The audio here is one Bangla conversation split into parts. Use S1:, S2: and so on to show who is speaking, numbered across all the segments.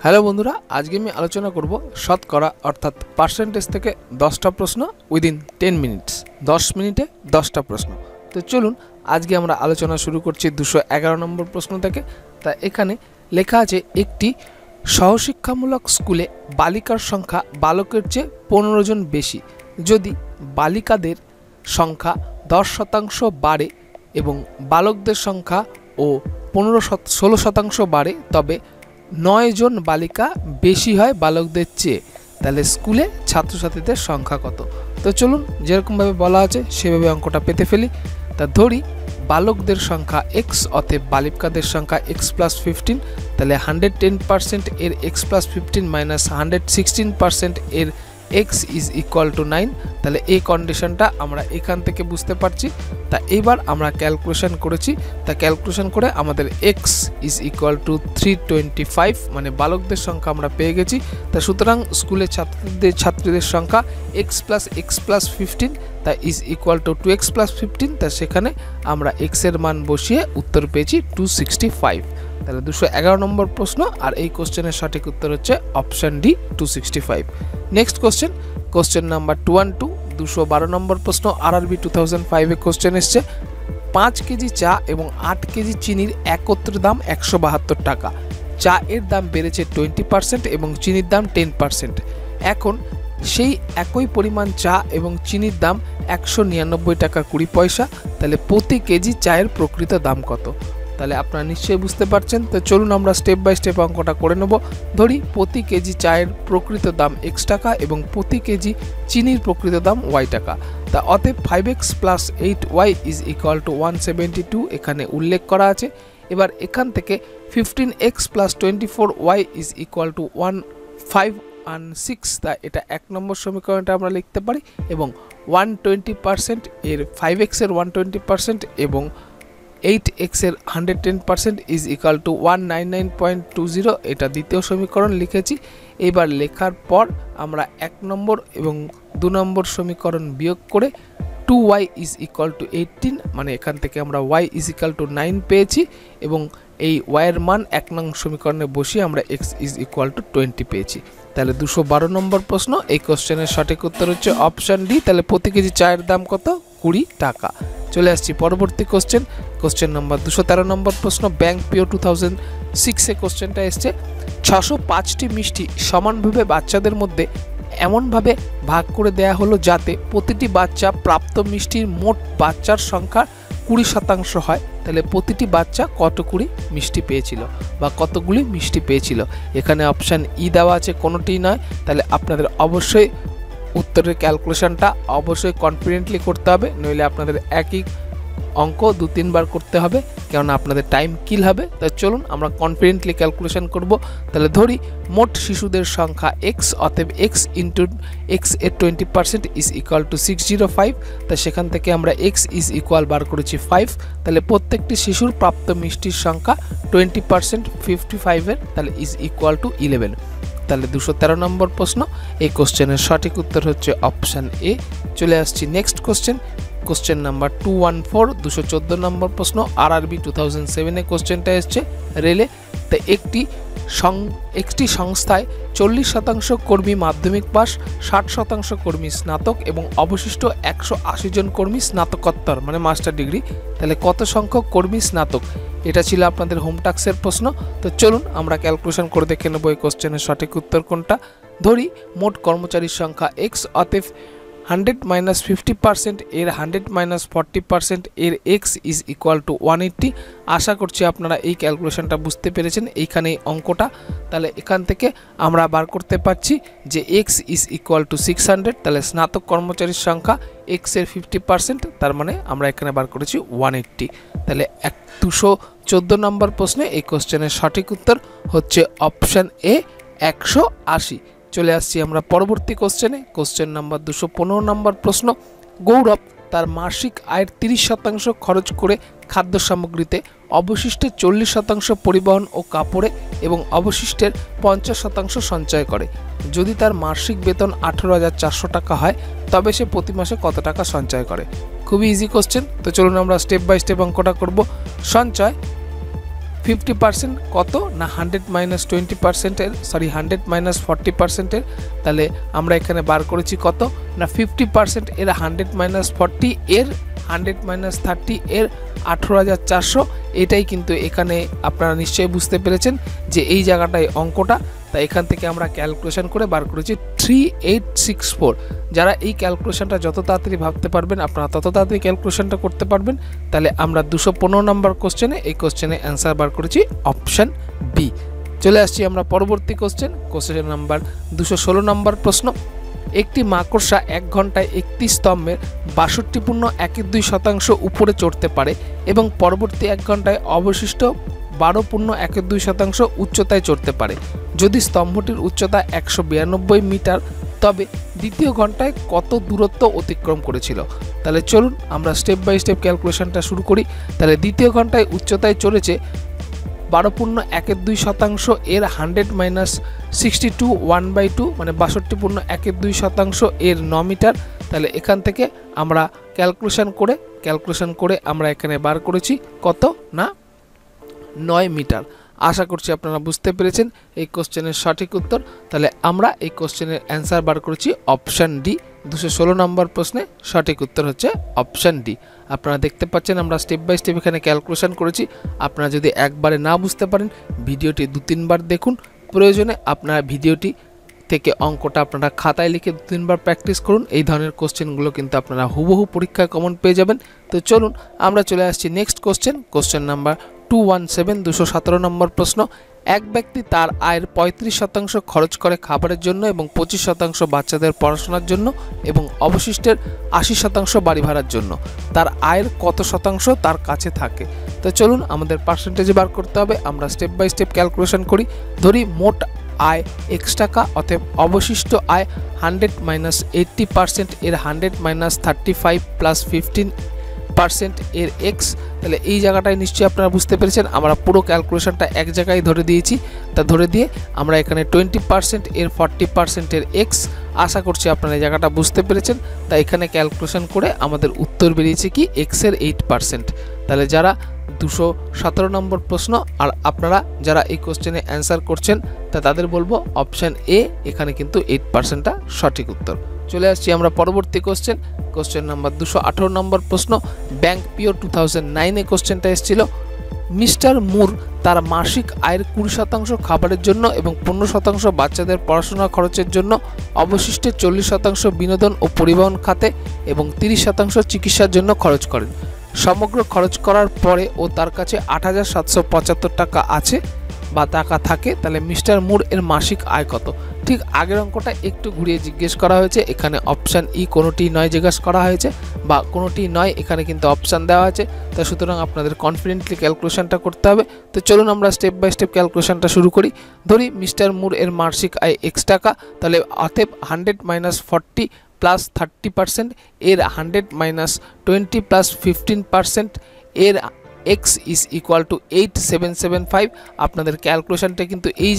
S1: হ্যালো বন্ধুরা, আজকে আমি আলোচনা করব শতকরা অর্থাৎ পার্সেন্টেজ থেকে 10টা প্রশ্ন উইদিন 10 মিনিটস। 10 মিনিটে 10টা প্রশ্ন। তো চলুন আজকে আমরা আলোচনা শুরু করছি 211 নম্বর প্রশ্ন থেকে। তা এখানে লেখা আছে, একটি সহশিক্ষামূলক স্কুলে বালিকার সংখ্যা বালকের চেয়ে 15 জন বেশি। যদি বালিকাদের সংখ্যা 10% বাড়ে এবং বালকদের সংখ্যা ও 16% বাড়ে, তবে 9 জন বালিকা বেশি হয় বালকদের চেয়ে, তাহলে স্কুলে ছাত্রছাত্রীদের সংখ্যা কত? তো চলুন যেরকমভাবে বলা আছে সেভাবে অঙ্কটা পেতে ফেলি। তা ধরি বালকদের সংখ্যা x, অতএব বালিকাদের সংখ্যা x + 15, তাহলে 110% এর x + 15 মাইনাস 116% এর x = 9। তাহলে এই কন্ডিশনটা আমরা এখান থেকে বুঝতে পারছি। তা এবার আমরা ক্যালকুলেশন করেছি, তা ক্যালকুলেশন করে আমাদের x = 325 মানে বালকদের সংখ্যা আমরা পেয়ে গেছি। তা সুতরাং স্কুলের ছাত্রীদের সংখ্যা x + 15 তা = 2x + 15। তা সেখানে আমরা x এর মান বসিয়ে উত্তর পেয়েছি 265। তাহলে 211 নম্বর প্রশ্ন, আর এই কোশ্চেনের সঠিক উত্তর হচ্ছে option D 265। Next question number 212, 212 নম্বর প্রশ্ন, RRB 2005 এ কোশ্চেন এসছে। 5 কেজি চা এবং 8 কেজি চিনির একত্র দাম 172 টাকা। চা এর দাম বেড়েছে 20% এবং চিনির দাম 10%। এখন সেই একই পরিমাণ চা এবং চিনির দাম 199 টাকা 20 পয়সা। তাহলে প্রতি কেজি চায়ের প্রকৃত দাম কত? তাহলে আপনারা নিশ্চয়ই বুঝতে পারছেন। তো চলুন আমরা স্টেপ বাই স্টেপ অঙ্কটা করে নেব। ধরি প্রতি কেজি চায়ের প্রকৃত দাম x টাকা এবং প্রতি কেজি চিনির প্রকৃত দাম y টাকা। তা অতএব 5x + 8y = 172 এখানে উল্লেখ করা আছে। এবার এখান থেকে 15x + 24y = 1516, তা এটা 1 নম্বর সমীকরণটা আমরা লিখতে পারি। এবং 120% এর 5x এর 120% এবং 8x এর 110% = 199.20, এটা দ্বিতীয় সমীকরণ লিখেছি। এবার লেখার পর আমরা 1 নম্বর এবং 2 নম্বর সমীকরণ বিয়োগ করে 2y = 18 মানে এখান থেকে আমরা y = 9 পেয়েছি এবং এই y এর মান 1 নং সমীকরণে বসিয়ে আমরা x = 20 পেয়েছি। তাহলে 212 নম্বর প্রশ্ন, এই কোশ্চেনের সঠিক উত্তর হচ্ছে অপশন ডি। তাহলে প্রতি কেজি চায়ের দাম কত? 20 টাকা। চলে আসছি পরবর্তী কোশ্চেন নাম্বার 213 নম্বর প্রশ্ন, ব্যাংক পিও 2006 এ কোশ্চেনটা এসছে। 605টি মিষ্টি সমানভাবে বাচ্চাদের মধ্যে এমনভাবে ভাগ করে দেয়া হলো যাতে প্রতিটি বাচ্চা প্রাপ্ত মিষ্টির মোট বাচ্চার সংখ্যা 20% হয়। তাহলে প্রতিটি বাচ্চা কতগুলি মিষ্টি পেয়েছিল বা কতগুলি মিষ্টি পেয়েছিল? এখানে অপশান ই দেওয়া আছে, কোনোটি নয়। তাহলে আপনাদের অবশ্যই উত্তরের ক্যালকুলেশনটা অবশ্যই কনফিডেন্টলি করতে হবে, নইলে আপনাদের একই অঙ্ক 2-3 বার করতে হবে, কেননা আপনাদের টাইম কিল হবে। তাই চলুন আমরা কনফিডেন্টলি ক্যালকুলেশন করব। তাহলে ধরি মোট শিশুদের সংখ্যা x, অতএব x × x এর 20% = 605। তাই সেখান থেকে আমরা x = বার করেছি 5। তাহলে প্রত্যেকটি শিশুর প্রাপ্ত মিষ্টির সংখ্যা 20% 55 এর, তাহলে = 11। তাহলে 213 নম্বর প্রশ্ন, এই কোশ্চেনের সঠিক উত্তর হচ্ছে অপশান এ। চলে আসছি নেক্সট কোশ্চেন নাম্বার 214, 214 নম্বর প্রশ্ন, RRB 2007 এ কোশ্চেনটা এসছে রেলে। তো একটি সংস্থায় 40% কর্মী মাধ্যমিক পাস, 60% কর্মী স্নাতক এবং অবশিষ্ট 180 জন কর্মী স্নাতকোত্তর মানে মাস্টার ডিগ্রি। তাহলে কত সংখ্যক কর্মী স্নাতক? এটা ছিল আপনাদের হোম টাস্কের প্রশ্ন। তো চলুন আমরা ক্যালকুলেশন করে দেখে নেব এই কোশ্চেনের সঠিক উত্তর কোনটা। ধরি মোট কর্মচারীর সংখ্যা x, অতএব 100 - 50% এর 100 - 40% এর x = 180। আশা করছি আপনারা এই ক্যালকুলেশনটা বুঝতে পেরেছেন এইখানে অঙ্কটা। তাহলে এখান থেকে আমরা বার করতে পারছি যে x = 600। তাহলে স্নাতক কর্মচারীর সংখ্যা x এর 50%, তার মানে আমরা এখানে বার করেছি 180। তাহলে 214 নম্বর প্রশ্নে এই কোশ্চেনের সঠিক উত্তর হচ্ছে অপশান এ 180। চলে আসছি আমরা পরবর্তী কোশ্চেন নাম্বার 215 নম্বর প্রশ্ন, গৌরব তার মাসিক আয়ের 30% খরচ করে খাদ্য সামগ্রীতে, অবশিষ্টের 40% পরিবহন ও কাপড়ে এবং অবশিষ্টের 50% সঞ্চয় করে। যদি তার মাসিক বেতন 18,400 টাকা হয়, তবে সে প্রতি মাসে কত টাকা সঞ্চয় করে? খুবই ইজি কোশ্চেন। তো চলুন আমরা স্টেপ বাই স্টেপ অঙ্কটা করব। সঞ্চয় 50% কত না 100 মাইনাস 20%, সরি 100 মাইনাস 40%, তাহলে আমরা এখানে বার করেছি কত না 50% এর 100 মাইনাস 40 এর 100 মাইনাস 30 এর 18,400। এটাই কিন্তু এখানে আপনারা নিশ্চয়ই বুঝতে পেরেছেন যে এই জায়গাটায় অঙ্কটা, তাই এখান থেকে আমরা ক্যালকুলেশন করে বার করেছি 3864। যারা এই ক্যালকুলেশনটা যত তাড়াতাড়ি ভাবতে পারবেন আপনারা তত তাড়াতাড়ি ক্যালকুলেশনটা করতে পারবেন। তাহলে আমরা 215 নম্বর কোশ্চেনে এই কোশ্চেনে অ্যান্সার বার করেছি অপশান বি। চলে আসছি আমরা পরবর্তী কোশ্চেন নাম্বার 216 নম্বর প্রশ্ন। একটি মাকড়সা 1 ঘন্টায় একটি স্তম্ভের 62.12% উপরে চড়তে পারে এবং পরবর্তী 1 ঘন্টায় অবশিষ্ট 12.12% উচ্চতায় চড়তে পারে। যদি স্তম্ভটির উচ্চতা 192 মিটার, তবে দ্বিতীয় ঘন্টায় কত দূরত্ব অতিক্রম করেছিল? তাহলে চলুন আমরা স্টেপ বাই স্টেপ ক্যালকুলেশনটা শুরু করি। তাহলে দ্বিতীয় ঘন্টায় উচ্চতায় চড়েছে 12.12%, এর 100 মাইনাস 62 1/2 মানে 62.12% এর 9 মিটার। তাহলে এখান থেকে আমরা ক্যালকুলেশন করে আমরা এখানে বার করেছি কত না 9 মিটার। আশা করছি আপনারা বুঝতে পেরেছেন এই কোশ্চেনের সঠিক উত্তর। তাহলে আমরা এই কোশ্চেনের অ্যান্সার বার করেছি অপশান ডি। 216 নম্বর প্রশ্নে সঠিক উত্তর হচ্ছে অপশান ডি। আপনারা দেখতে পাচ্ছেন আমরা স্টেপ বাই স্টেপ এখানে ক্যালকুলেশন করেছি। আপনারা যদি একবারে না বুঝতে পারেন ভিডিওটি 2-3 বার দেখুন। প্রয়োজনে আপনারা ভিডিওটি থেকে অঙ্কটা আপনারা খাতায় লিখে 2-3 বার প্র্যাকটিস করুন। এই ধরনের কোশ্চেনগুলো কিন্তু আপনারা হুবহু পরীক্ষায় কমন পেয়ে যাবেন। তো চলুন আমরা চলে আসছি নেক্সট কোশ্চেন নাম্বার 217 217 নম্বর প্রশ্ন। এক ব্যক্তি তার আয়ের 35% খরচ করে খাবারের জন্য এবং 25% বাচ্চাদের পড়াশোনার জন্য এবং অবশিষ্টের 80% বাড়ি ভাড়ার জন্য। তার আয়ের কত শতাংশ তার কাছে থাকে? তো চলুন আমাদের পার্সেন্টেজে বার করতে হবে। আমরা স্টেপ বাই স্টেপ ক্যালকুলেশন করি। ধরি মোট আয় x টাকা, অতএব অবশিষ্ট আয় 100 মাইনাস 80% এর 100 মাইনাস 35 প্লাস 15% এর x। তাহলে এই জায়গাটায় নিশ্চয়ই আপনারা বুঝতে পেরেছেন আমরা পুরো ক্যালকুলেশনটা এক জায়গায় ধরে দিয়েছি। তা ধরে দিয়ে আমরা এখানে 20% এর 40% এর x। আশা করছি আপনারা এই জায়গাটা বুঝতে পেরেছেন। তাই এখানে ক্যালকুলেশন করে আমাদের উত্তর বেরিয়েছে কি x এর 8%। তাহলে যারা 217 নম্বর প্রশ্ন আর আপনারা যারা এই কোশ্চেনে অ্যান্সার করছেন তা তাদের বলবো অপশান এ, এখানে কিন্তু 8%টা সঠিক উত্তর। চলে আসছি আমরা পরবর্তী কোশ্চেন নাম্বার 218 নম্বর প্রশ্ন। ব্যাংক পিও 2009 কোশ্চেনটা এসেছিল। মিস্টার মুর তার মাসিক আয়ের 20% খাবারের জন্য এবং 15% বাচ্চাদের পড়াশোনা খরচের জন্য, অবশিষ্টের 40% বিনোদন ও পরিবহন খাতে এবং 30% চিকিৎসার জন্য খরচ করেন। সমগ্র খরচ করার পরে ও তার কাছে 8,775 টাকা আছে বা টাকা থাকে, তাহলে মিস্টার মুর এর মাসিক আয় কত? ঠিক আগের অঙ্কটা একটু ঘুরিয়ে জিজ্ঞেস করা হয়েছে। এখানে অপশান ই কোনোটি নয় জিজ্ঞেস করা হয়েছে বা কোনোটি নয়, এখানে কিন্তু অপশান দেওয়া আছে। তা সুতরাং আপনাদের কনফিডেন্টলি ক্যালকুলেশনটা করতে হবে। তো চলুন আমরা স্টেপ বাই স্টেপ ক্যালকুলেশনটা শুরু করি। ধরি মিস্টার মুর এর মাসিক আয় x টাকা, তাহলে অতএব 100 মাইনাস 40 প্লাস 30% এর 100 মাইনাস 20 প্লাস 15% এর x ইজ ইকুয়াল টু 8775। আপনাদের ক্যালকুলেশনটা কিন্তু এই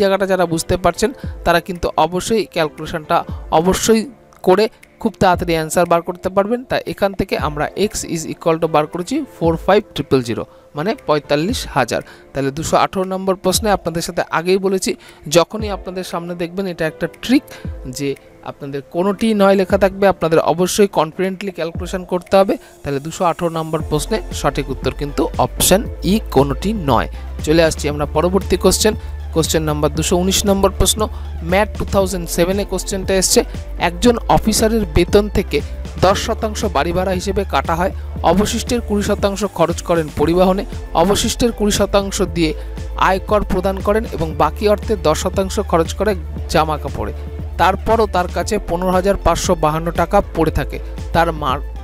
S1: জায়গাটা যারা বুঝতে পারছেন তারা কিন্তু অবশ্যই ক্যালকুলেশনটা অবশ্যই করে খুব তাড়াতাড়ি অ্যান্সার বার করতে পারবেন। তাই এখান থেকে আমরা x ইজ ইকুয়াল টু বার করেছি 45000 মানে 45,000। তাহলে 218 নম্বর প্রশ্নে আপনাদের সাথে আগেই বলেছি যখনই আপনাদের সামনে দেখবেন এটা একটা ট্রিক যে আপনাদের কোনোটি নয় লেখা থাকবে, আপনাদের অবশ্যই কনফিডেন্টলি ক্যালকুলেশন করতে হবে। তাহলে 218 নম্বর প্রশ্নে সঠিক উত্তর কিন্তু অপশান ই কোনোটি নয়। চলে আসছি আমরা পরবর্তী কোশ্চেন নাম্বার 219 নম্বর প্রশ্ন। ম্যাট 2007 কোশ্চেনটা এসছে। একজন অফিসারের বেতন থেকে 10% বাড়ি ভাড়া হিসেবে কাটা হয়, অবশিষ্টের 20% খরচ করেন পরিবহনে, অবশিষ্টের 20% দিয়ে আয়কর প্রদান করেন এবং বাকি অর্থে 10% খরচ করে জামা কাপড়ে। তারপরও তার কাছে 15,552 টাকা পড়ে থাকে।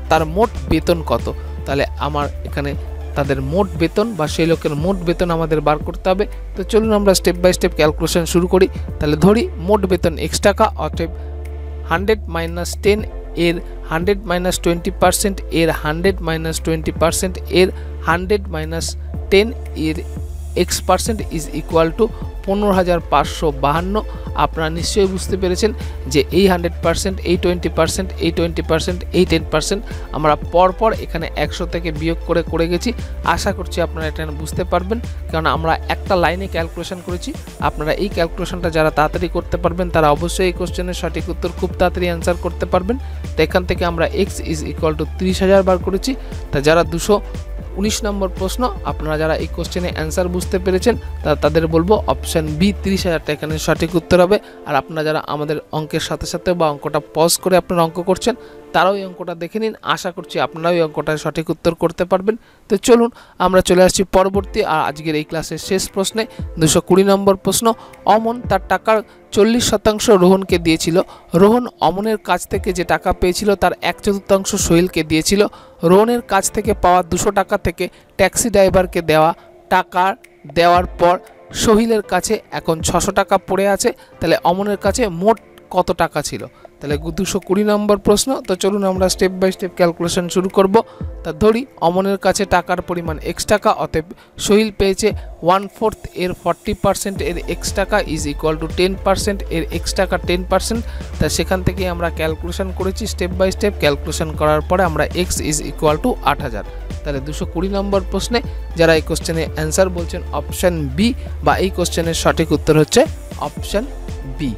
S1: তার মোট বেতন কত? তাহলে আমার এখানে তাদের মোট বেতন বা সেই লোকের মোট বেতন আমাদের বার করতে হবে। তো চলুন আমরা স্টেপ বাই স্টেপ ক্যালকুলেশন শুরু করি। তাহলে ধরি মোট বেতন x টাকা, অতএব 100 মাইনাস 10 এর 100 মাইনাস 20% এর 100 মাইনাস 20% এর 100 মাইনাস 10 এর x% ইজ ইকুয়াল টু 15,552। আপনারা নিশ্চয়ই বুঝতে পেরেছেন যে এই 100%, এই 20%, এই 20%, এই 10% আমরা পরপর এখানে 100 থেকে বিয়োগ করে গেছি। আশা করছি আপনারা এটা বুঝতে পারবেন, কারণ আমরা একটা লাইনে ক্যালকুলেশন করেছি। আপনারা এই ক্যালকুলেশনটা যারা তাড়াতাড়ি করতে পারবেন তারা অবশ্যই এই কোশ্চেনের সঠিক উত্তর খুব তাড়াতাড়ি অ্যান্সার করতে পারবেন। তো এখান থেকে আমরা x ইজ ইকুয়াল টু 30,000 বার করেছি। তা যারা 219 নম্বর প্রশ্ন আপনারা যারা এই কোশ্চেনে অ্যান্সার বুঝতে পেরেছেন তাদের বলবো অপশান বি 30,000টা এখানে সঠিক উত্তর হবে। আর আপনারা যারা আমাদের অঙ্কের সাথে সাথে বা অঙ্কটা পজ করে আপনারা অঙ্ক করছেন তারাও এই অঙ্কটা দেখে নিন। আশা করছি আপনারাও এই অঙ্কটার সঠিক উত্তর করতে পারবেন। তো চলুন আমরা চলে আসছি পরবর্তী আর আজকের এই ক্লাসের শেষ প্রশ্নে। 220 নম্বর প্রশ্ন। অমন তার টাকার 40% রোহনকে দিয়েছিল। রোহন অমনের কাছ থেকে যে টাকা পেয়েছিল তার 1/4 সোহেলকে দিয়েছিল। রোহনের কাছ থেকে পাওয়া 200 টাকা থেকে ট্যাক্সি ড্রাইভারকে দেওয়া টাকা দেওয়ার পর সোহেলের কাছে এখন 600 টাকা পড়ে আছে। তাহলে অমনের কাছে মোট কত টাকা ছিল? তাহলে 220 নম্বর প্রশ্ন। তো চলুন আমরা স্টেপ বাই স্টেপ ক্যালকুলেশন শুরু করব। তা ধরি অমনের কাছে টাকার পরিমাণ x টাকা, অতএব সোহেল পেয়েছে 1/4 এর 40% এর x টাকা ইজ ইকুয়াল টু 10% এর x টাকা 10%। তা সেখান থেকে আমরা ক্যালকুলেশন করেছি স্টেপ বাই স্টেপ। ক্যালকুলেশন করার পরে আমরা x ইজ ইকুয়াল টু 8,000। তাহলে 220 নম্বর প্রশ্নে যারা এই কোশ্চেনে অ্যান্সার বলছেন অপশান বি বা এই কোশ্চেনের সঠিক উত্তর হচ্ছে অপশান বি,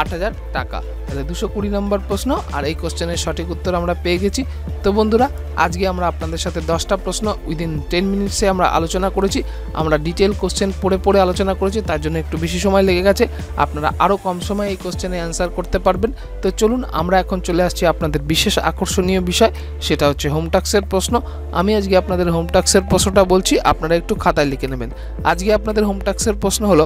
S1: 8,000 টাকা। তাহলে 220 নম্বর প্রশ্ন আর এই কোশ্চেনের সঠিক উত্তর আমরা পেয়ে গেছি। তো বন্ধুরা আজকে আমরা আপনাদের সাথে 10টা প্রশ্ন উইদিন 10 মিনিটসে আমরা আলোচনা করেছি। আমরা ডিটেল কোশ্চেন পড়ে আলোচনা করেছি, তার জন্য একটু বেশি সময় লেগে গেছে। আপনারা আরও কম সময়ে এই কোশ্চেনে অ্যান্সার করতে পারবেন। তো চলুন আমরা এখন চলে আসছি আপনাদের বিশেষ আকর্ষণীয় বিষয়, সেটা হচ্ছে হোম টাস্কের প্রশ্ন। আমি আজকে আপনাদের হোম টাস্কের প্রশ্নটা বলছি, আপনারা একটু খাতায় লিখে নেবেন। আজকে আপনাদের হোম টাস্কের প্রশ্ন হলো,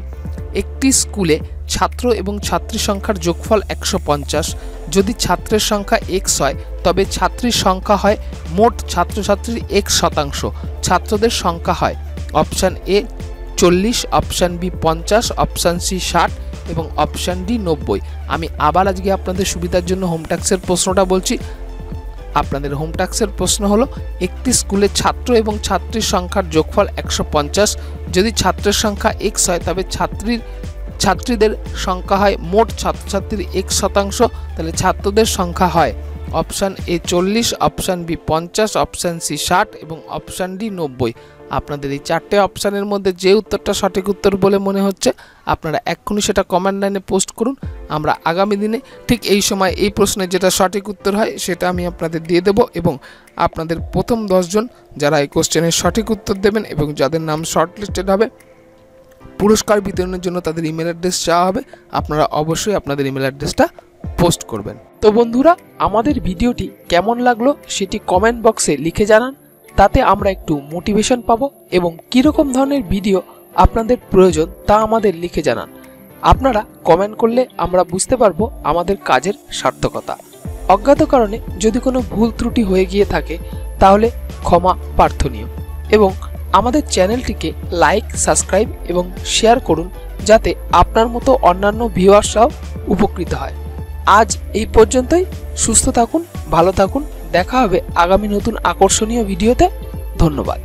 S1: একটি স্কুলে ছাত্র এবং ছাত্রী সংখ্যার যোগফল 150। যদি ছাত্রের সংখ্যা x হয় তবে ছাত্রীর সংখ্যা হয় মোট ছাত্রছাত্রীর x%। ছাত্রদের সংখ্যা হয় option A 40, option B 50, option C 60 এবং অপশান ডি 90। আমি আবার আজকে আপনাদের সুবিধার জন্য হোম টাস্কের প্রশ্নটা বলছি। আপনাদের হোম টাস্কের প্রশ্ন হলো, একটি স্কুলে ছাত্র এবং ছাত্রীর সংখ্যার যোগফল 150। যদি ছাত্রের সংখ্যা x হয় তবে ছাত্রীদের সংখ্যা হয় মোট ছাত্রছাত্রীর x%। তাহলে ছাত্রদের সংখ্যা হয় option A 40, option B 50, option C 60 এবং অপশান ডি 90। আপনাদের এই 4টে অপশানের মধ্যে যে উত্তরটা সঠিক উত্তর বলে মনে হচ্ছে আপনারা এক্ষুনি সেটা কমেন্ট লাইনে পোস্ট করুন। আমরা আগামী দিনে ঠিক এই সময় এই প্রশ্নের যেটা সঠিক উত্তর হয় সেটা আমি আপনাদের দিয়ে দেব এবং আপনাদের প্রথম 10 জন যারা এই কোশ্চেনের সঠিক উত্তর দেবেন এবং যাদের নাম শর্টলিস্টেড হবে পুরস্কার বিতরণের জন্য তাদের ইমেল অ্যাড্রেস চাওয়া হবে। আপনারা অবশ্যই আপনাদের ইমেল অ্যাড্রেসটা পোস্ট করবেন। তো বন্ধুরা আমাদের ভিডিওটি কেমন লাগলো সেটি কমেন্ট বক্সে লিখে জানান, তাতে আমরা একটু মোটিভেশন পাবো এবং কীরকম ধরনের ভিডিও আপনাদের প্রয়োজন তা আমাদের লিখে জানান। আপনারা কমেন্ট করলে আমরা বুঝতে পারবো আমাদের কাজের সার্থকতা। অজ্ঞাত কারণে যদি কোনো ভুল ত্রুটি হয়ে গিয়ে থাকে তাহলে ক্ষমা প্রার্থনীয় এবং আমাদের চ্যানেলটিকে লাইক, সাবস্ক্রাইব এবং শেয়ার করুন যাতে আপনার মতো অন্যান্য ভিউয়ার্সরাও উপকৃত হয়। আজ এই পর্যন্তই। সুস্থ থাকুন, ভালো থাকুন। দেখা হবে আগামী নতুন আকর্ষণীয় ভিডিওতে। ধন্যবাদ।